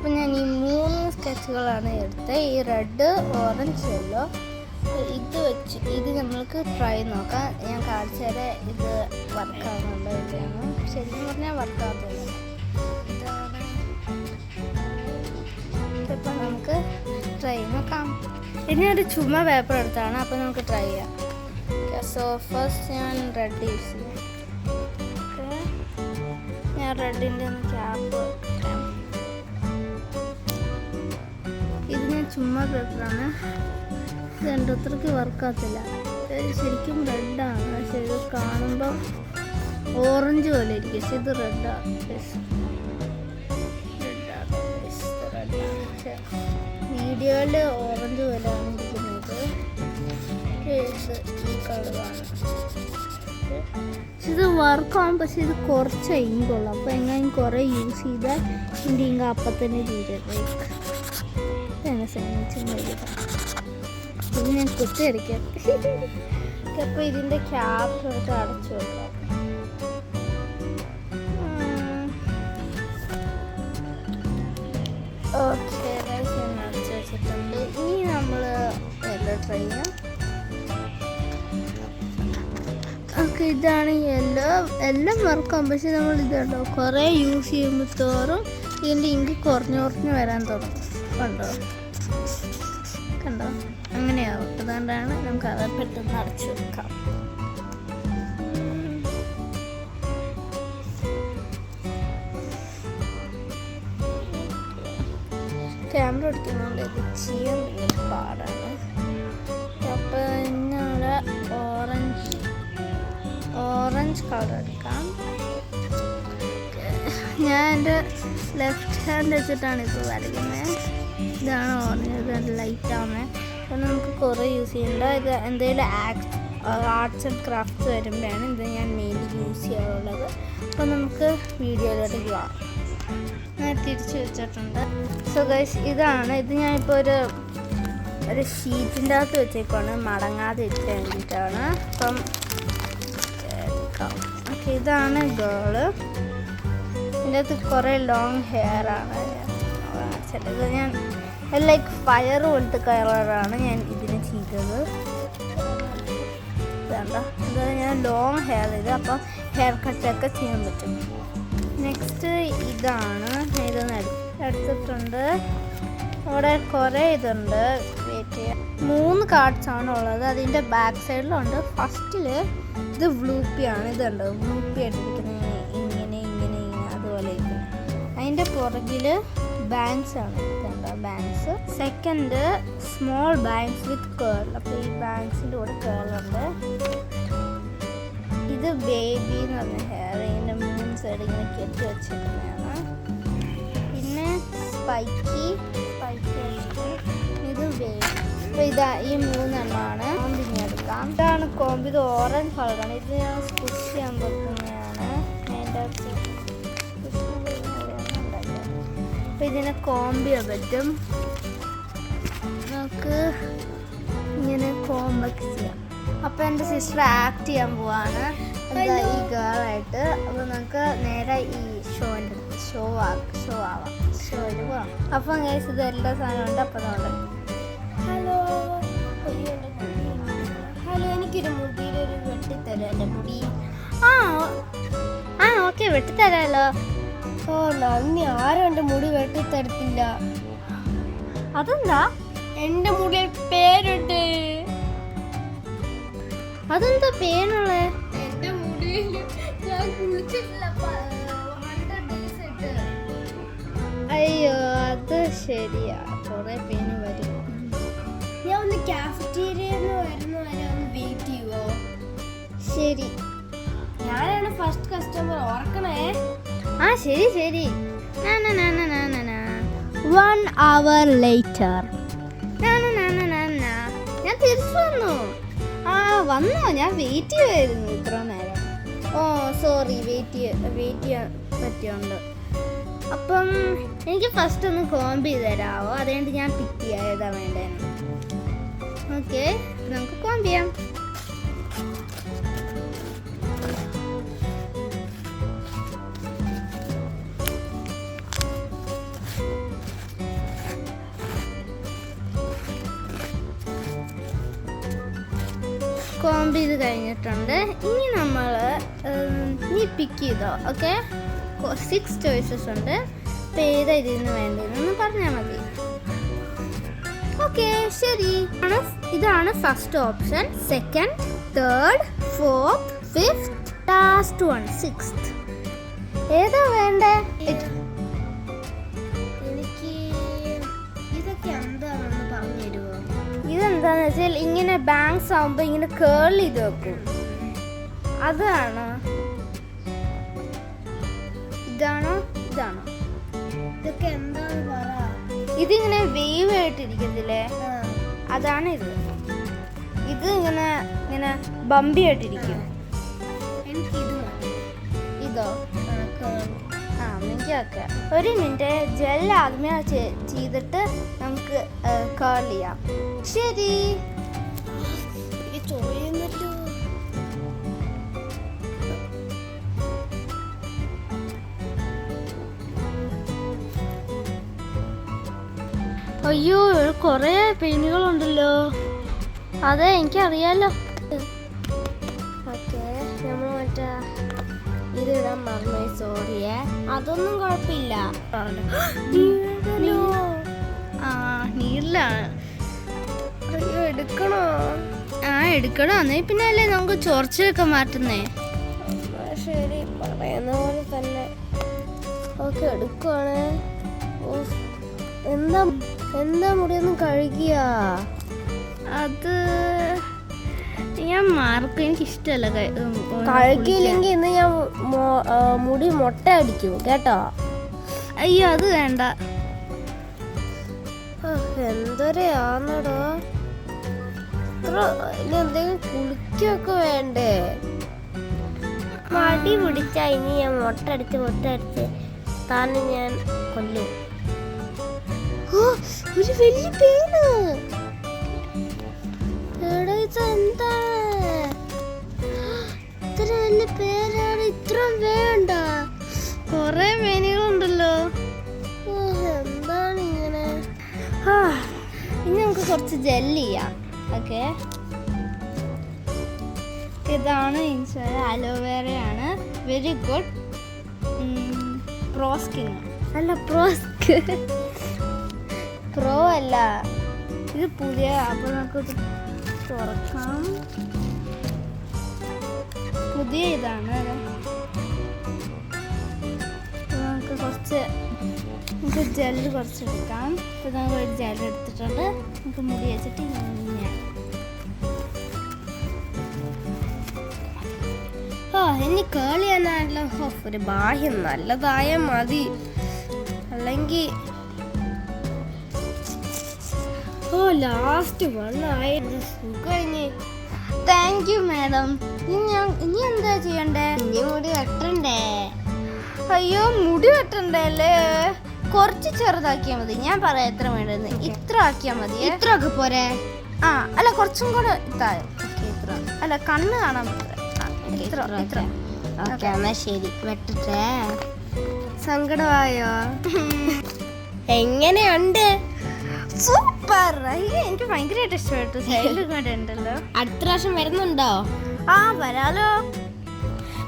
അപ്പം ഞാൻ ഈ 3 സ്കെച്ചുകളാണ് എടുത്തത്. ഈ റെഡ്, ഓറഞ്ച്, യെല്ലോ. ഇത് നമ്മൾക്ക് ട്രൈ നോക്കാം. ഞാൻ കാണിച്ചു തരാം ഇത് വർക്കാവുന്നുണ്ടോ ഇല്ലയെന്ന്. ശരിക്കും പറഞ്ഞാൽ വർക്കാകത്തില്ല. ഇതാണ്. ഇപ്പം നമുക്ക് ട്രൈ നോക്കാം. ഇനി ഒരു ചുമ പേപ്പർ എടുത്താണ്. അപ്പം നമുക്ക് ട്രൈ ചെയ്യാം. സോ ഫസ്റ്റ് ഞാൻ റെഡ് യൂസ് ചെയ്യാം. ഞാൻ റെഡിൻ്റെ ഒന്ന് ക്യാപ്പ് ഇടാം. ഇത് ഞാൻ ചുമ്മാ പേപ്പറാണ്. ഇത് രണ്ടത്രയ്ക്ക് വർക്കാകത്തില്ല. ശരിക്കും റെഡാണ്, പക്ഷെ ഇത് കാണുമ്പോൾ ഓറഞ്ച് പോലെ ഇരിക്കും. പക്ഷെ ഇത് റെഡാണ്. പക്ഷെ വീഡിയോയിൽ ഓറഞ്ച് പോലെയാണ് ഇരിക്കുന്നത്. ഈ കളറാണ്. പക്ഷെ ഇത് വർക്കാവും. പക്ഷെ ഇത് കുറച്ച് ഇങ്കുള്ളൂ. അപ്പോൾ എങ്ങനെ കുറേ യൂസ് ചെയ്താൽ ഇതിൻ്റെ ഇങ്ക് അപ്പം തന്നെ തീരും. ഇത് ഞാൻ കുത്തിയടിക്കാം. അപ്പോൾ ഇതിൻ്റെ ക്യാപ്പ് ഒക്കെ അടച്ചു വെക്കാം. ഓക്കെ, ഞാൻ അടച്ചു വെച്ചിട്ടുണ്ട്. ഇനി നമ്മൾ യെല്ലോ ട്രൈ ചെയ്യാം. ഓക്കെ, ഇതാണ് യെല്ലോ. എല്ലാം വർക്കാവും. പക്ഷെ നമ്മൾ ഇതുണ്ടോ കുറേ യൂസ് ചെയ്യുമ്പോൾ തോറും ഇതിൻ്റെ ഇങ്ക് കുറഞ്ഞു വരാൻ തുടങ്ങും. കണ്ടോ അങ്ങനെയാവും. അതുകൊണ്ടാണ് നമുക്ക് അത് പെട്ടെന്ന് അടച്ചു വെക്കാം. ക്യാമറ എടുക്കുന്നതുകൊണ്ട് ഇത് ചെയ്യാൻ ഭയങ്കര പാടാണ്. അപ്പോൾ ഇന്നവിടെ ഓറഞ്ച് കളർ എടുക്കാം. ഞാൻ എൻ്റെ ലെഫ്റ്റ് ഹാൻഡ് വെച്ചിട്ടാണ് ഇപ്പോൾ വരയ്ക്കുന്നത്. ഇതാണ് ഓറഞ്ച്. ഇത് ലൈറ്റാവുന്നത്. അപ്പോൾ നമുക്ക് കുറേ യൂസ് ചെയ്യേണ്ട. ഇത് എന്തെങ്കിലും ആർട്സ് ആൻഡ് ക്രാഫ്റ്റ്സ് വരുമ്പോഴാണ് ഇത് ഞാൻ മെയിൻലി യൂസ് ചെയ്യാറുള്ളത്. അപ്പോൾ നമുക്ക് വീഡിയോയിലോട്ട് പോകാം. ഞാൻ തിരിച്ച് വെച്ചിട്ടുണ്ട്. സോ ഗൈസ്, ഇതാണ്. ഇത് ഞാനിപ്പോൾ ഒരു ഷീറ്റിൻ്റെ അകത്ത് വെച്ചേക്കാണ്, മടങ്ങാതെ ഇരിക്കാൻ വേണ്ടിയിട്ടാണ്. അപ്പം ഓക്കെ, ഇതാണ് ഗേള്. ഇതിൻ്റെ അകത്ത് കുറേ ലോങ് ഹെയർ ആണ്. ഇത് ഞാൻ ലൈക്ക് ഫയർ പോലത്തെ കളറാണ് ഞാൻ ഇതിന് ചെയ്തത്. ഇത് ഞാൻ ലോങ് ഹെയർ ചെയ്ത് അപ്പം ഹെയർ കട്ടൊക്കെ ചെയ്യാൻ പറ്റും. നെക്സ്റ്റ് ഇതാണ്. ഇതൊന്ന് എടുത്തിട്ടുണ്ട്. അവിടെ കുറേ ഇതുണ്ട്. വെയിറ്റ് ചെയ്യാം. 3 കാർഡ്സാണ് ഉള്ളത്. അതിൻ്റെ ബാക്ക് സൈഡിലുണ്ട്. ഫസ്റ്റിൽ ഇത് വ്ലൂപ്പിയാണ്. ഇതുണ്ട് വ്ലൂപ്പി ആയിട്ടിരിക്കുന്നത്. ഇങ്ങനെ അതുപോലെ ഇരിക്കുന്നത്. അതിൻ്റെ പുറകിൽ ബാങ്ക്സ് ആണ്. ഇതുണ്ട് bangs. Second small bangs with curl. അപ്പോൾ ഈ ബാങ്ക്സിൻ്റെ കൂടെ കേളുണ്ട്. ഇത് ബേബി എന്ന് പറഞ്ഞ ഹെയർ. ഇതിൻ്റെ 3 സൈഡ് ഇങ്ങനെ കെട്ടി വെച്ചിരിക്കുന്നതാണ്. പിന്നെ സ്പൈക്കി ഇത് ബേബി. അപ്പോൾ ഇതാ ഈ 3 എണ്ണമാണ്. കോമ്പിങ് എടുക്കാം. ഇതാണ് കോമ്പ്. ഇത് ഓറഞ്ച് കളറാണ്. ഇത് ഞാൻ സ്റ്റിച്ച് ചെയ്യാൻ പറ്റുന്നതാണ്. അതിൻ്റെ അപ്പോൾ ഇതിനെ കോമ്പ് ചെയ്യാൻ പറ്റും. നമുക്ക് ഇങ്ങനെ കോമ്പൊക്കെ ചെയ്യാം. അപ്പോൾ എൻ്റെ സിസ്റ്റർ ആക്ട് ചെയ്യാൻ പോവാണ് ഈ ഗേളായിട്ട്. അപ്പോൾ നമുക്ക് നേരെ ഈ ഷോയിൽ പോവാം. അപ്പം ഗൈസ് ഇത് എല്ലാ സാധനമുണ്ട്. അപ്പോൾ നമ്മൾ ഹലോ, എനിക്കൊരു മുടിയിലൊരു വെട്ടിത്തരാം. എൻ്റെ മുടി ഓക്കെ, വെട്ടിത്തരാമല്ലോ. ഓ നന്ദി. ആരും എൻ്റെ മുടി വെട്ടിത്തരത്തില്ല. അതെന്താ? എൻ്റെ മുടിയിൽ പേരുണ്ട്. അതെന്താ പേരുള്ളേ? എൻ്റെ മുടിയിൽ ഞാൻ കുളിച്ചിട്ടില്ല. അയ്യോ, അത് ശരിയാ. കുറേ പേന് വരും. ഞാൻ ഒന്ന് കാഫറ്റീരിയയിൽ വരുന്ന വരെ ഒന്ന് വെയിറ്റ് ചെയ്യുമോ? ശരി, ഞാനാണ് ഫസ്റ്റ് കസ്റ്റമർ, ഓർക്കണേ. ശരി. 1 hour later. ഞാൻ തിരിച്ചു വന്നോ? ഞാൻ വെയിറ്റ് ചെയ്യുമായിരുന്നു ഇത്ര നേരം. സോറി, വെയിറ്റ് ചെയ്യാൻ പറ്റിയുണ്ട്. അപ്പം എനിക്ക് ഫസ്റ്റ് ഒന്ന് കോംബ് ചെയ്ത് തരാമോ? അതുകൊണ്ട് ഞാൻ പിക്ക് ചെയ്യാം ഏതാ വേണ്ടതെന്ന്. ഓക്കെ, നമുക്ക് കോംബ് ചെയ്യാം. കോംബ് ചെയ്ത് കഴിഞ്ഞിട്ടുണ്ട്. ഇനി നമ്മൾ നീ പിക്ക് ചെയ്തോ. ഓക്കെ, 6 ചോയ്സസ് ഉണ്ട്. അപ്പോൾ ഏതാ ഇതിന് വേണ്ടതെന്ന് പറഞ്ഞാൽ മതി. ഓക്കെ, ശരി. ഇതാണ് first option. Second, third, fourth, fifth, last one, 6th. ഏതാ വേണ്ടേ? എനിക്ക് ഇതൊക്കെ എന്താണെന്ന് പറഞ്ഞു തരുമോ? ഇതെന്താന്ന് വെച്ചാൽ ഇങ്ങനെ ബാങ്ക്സ് ആവുമ്പോ ഇങ്ങനെ കേൾ ചെയ്ത് വെക്കും. അതാണ്. ഇതാണോ? ഇതൊക്കെ എന്താന്ന് പറ. ഇതിങ്ങനെ വേവ് ആയിട്ടിരിക്കത്തില്ലേ, അതാണ് ഇത്. ഇത് ഇങ്ങനെ ഇങ്ങനെ ബമ്പി ആയിട്ടിരിക്കും. എനിക്ക് ഇതോ? എനിക്ക് ഒരു മിനിറ്റ്, ജെൽ ആദ്യമേ ചെയ്തിട്ട് നമുക്ക് കേൾ ചെയ്യാം. ശരി. ചൊറിയുന്നല്ലോ. അയ്യോ, കൊറേ പെയിനുകളുണ്ടല്ലോ. അതെ, എനിക്കറിയാലോ. ഓക്കെ, നമ്മൾ മറ്റേ ഇത് ഇടാൻ മറന്നു. സോറിയേ, അതൊന്നും കുഴപ്പമില്ല. നീളിലാണ്. അയ്യോ, എടുക്കണോ? എടുക്കണോ? എന്നേ പിന്നെ അല്ലേ നമുക്ക് ചൊറിച്ചൊക്കെ മാറ്റുന്നേ. ശരി, പറയുന്ന പോലെ തന്നെ. ഓക്കെ, എടുക്കുവാണ്. എന്താ മുടിയൊന്നും കഴുകിയ? അത് ഞാൻ മാർക്ക്, എനിക്കിഷ്ടമല്ല. കഴുകിയില്ലെങ്കിൽ ഇന്ന് ഞാൻ മുടി മുട്ട അടിക്കും കേട്ടോ. അയ്യോ, അത് വേണ്ട. എന്തൊരാന്നടോ, ഇനി എന്തെങ്കിലും കുളിക്കൊക്കെ വേണ്ടേ? മടി പിടിച്ച ഇനി ഞാൻ മുട്ട അടിച്ച് താനെ ഞാൻ കൊല്ലും. ഒരു വലിയ പേന. എന്താ ഇത്ര വലിയ പേരാണ്? ഇത്ര വേണ്ട. കൊറേ പേനുകളുണ്ടല്ലോ. എന്താണ് ഇങ്ങനെ? ഇനി നമുക്ക് കുറച്ച് ജെല്ല് ചെയ്യാം. ഓക്കെ, ഇതാണ് അലോവേറയാണ്. Very good. പ്രോസ്കിൻ അല്ല, പ്രോ അല്ല, ഇത് പുതിയ. അപ്പോൾ നമുക്ക് തുറക്കാം. പുതിയ ഇതാണ്. നമുക്ക് ജെല്ല് കുറച്ച് എടുക്കാം. ഇപ്പോൾ നമുക്ക് ഒരു ജെല്ല് എടുത്തിട്ടുണ്ട്. നമുക്ക് മുടി വെച്ചിട്ട് ഇനി കേളി എന്നാണല്ലോ. ഒരു ബാഹ്യം നല്ലതായ മതി, അല്ലെങ്കിൽ ലാസ്റ്റ് വണ്ണായി. സുഖം. Thank you madam. ഇനി എന്താ ചെയ്യണ്ടേ? ഇനി മുടി വെട്ടണ്ടേ? അയ്യോ, മുടി വെട്ടണ്ടേ അല്ലേ? കുറച്ച് ചെറുതാക്കിയാൽ മതി. ഞാൻ പറയാം എത്ര വേണ്ടെന്ന്. ഇത്ര ആക്കിയാൽ മതി. ഇത്ര ഒക്കെ പോരെ? അല്ല, കുറച്ചും കൂടെ ഇതായോ? ഇത്ര അല്ല, കണ്ണ് കാണാൻ പറ്റില്ല. ഇത്ര. ഓക്കെ, എന്നാ ശരി, വെട്ടട്ടെ. സങ്കടമായോ? എങ്ങനെയുണ്ട്? സൂപ്പർ. എനിക്ക് ഭയങ്കരമായിട്ട് ഇഷ്ടപ്പെട്ടു. സൈഡിൽ കൂടെ ഉണ്ടല്ലോ. അടുത്ത പ്രാവശ്യം വരുന്നുണ്ടോ? വരാലോ.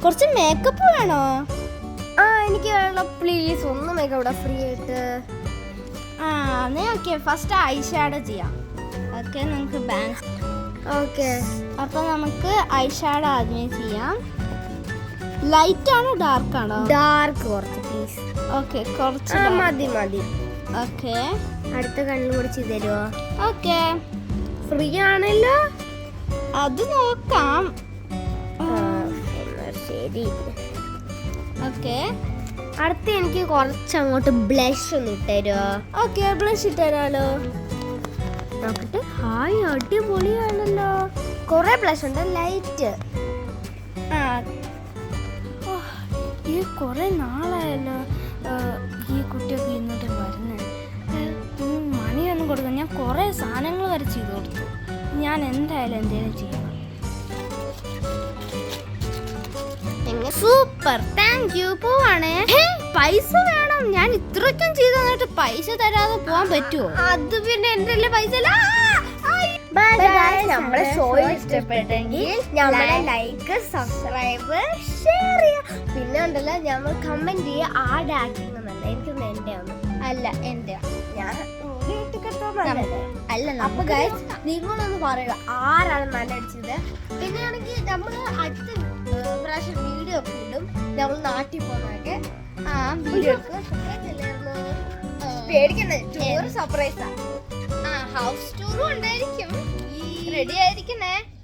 കുറച്ച് മേക്കപ്പ് വേണോ? എനിക്ക് വേണം പ്ലീസ്. ഒന്ന് മേക്കപ്പ് ഫ്രീ ആയിട്ട്. ഓക്കെ, ഫസ്റ്റ് ഐ ഷാഡോ ചെയ്യാം. ഓക്കെ, നമുക്ക് ബാങ്ക്. ഓക്കെ, അപ്പോൾ നമുക്ക് ഐ ഷാഡോ ആദ്യമേ ചെയ്യാം. ലൈറ്റ് ആണോ ഡാർക്ക് ആണോ? ഡാർക്ക് കുറച്ച് പ്ലീസ്. ഓക്കെ, കുറച്ച് മതി. ഓക്കെ, അടുത്ത കണ്ണും കൂടി ചെയ്ത് തരുമോ? ഓക്കെ, ഫ്രീ ആണല്ലോ. അത് നോക്കാം. ശരി. ഓക്കെ, അടുത്ത് എനിക്ക് കുറച്ച് അങ്ങോട്ട് ബ്ലഷ് ഒന്ന് ഇട്ടുതരുമോ? ഓക്കെ, ബ്ലഷ് ഇട്ടുതരാലോ. നോക്കട്ടെ. ഹായ്, അടിപൊളിയാണല്ലോ. കുറെ ബ്ലഷ് ഉണ്ട്. ലൈറ്റ്. ഈ കുറെ നാളായല്ലോ ഈ കുട്ടിയൊക്കെ ഇങ്ങോട്ട് വരുന്നത്. മണിയൊന്നും കൊടുക്കാം. ഞാൻ കുറെ സാധനങ്ങൾ വരെ ചെയ്ത് കൊടുത്തു. ഞാൻ എന്തായാലും എന്തെങ്കിലും ചെയ്യണം. Super, thank you. പോവാണേ. പൈസ വേണം. ഞാൻ ഇത്രയ്ക്കും ചെയ്ത് തന്നിട്ട് പൈസ തരാതെ പോവാൻ പറ്റുമോ? അത് പിന്നെ എന്റെ പൈസ. നമ്മുടെ ഷോ ഇഷ്ടപ്പെട്ടെങ്കിൽ നമ്മളെ ലൈക്ക് സബ്സ്ക്രൈബ് ഷെയർ ചെയ്യുക. പിന്നെ ഉണ്ടല്ലോ നമ്മൾ കമന്റ് ചെയ്യുക. ആഡ് ആക്ടിങ് എന്നല്ല, എനിക്കൊന്ന് എൻ്റെ ഒന്ന് അല്ല എൻ്റെ ഞാൻ അല്ല. അപ്പൊ ഗൈസ് നിങ്ങളൊന്ന് പറയുക ആരാണ് നല്ല അടിച്ചത്. പിന്നെയാണെങ്കിൽ നമ്മൾ അടുത്ത പ്രാവശ്യം വീഡിയോ ഒക്കെ ഇടും. നമ്മൾ നാട്ടിൽ പോകുന്നതൊക്കെ പേടിക്കണ്ടേ, ടൂർ സർപ്രൈസാ. ഹൗസ് ടൂറും ഉണ്ടായിരിക്കും. റെഡി ആയിരിക്കണേ.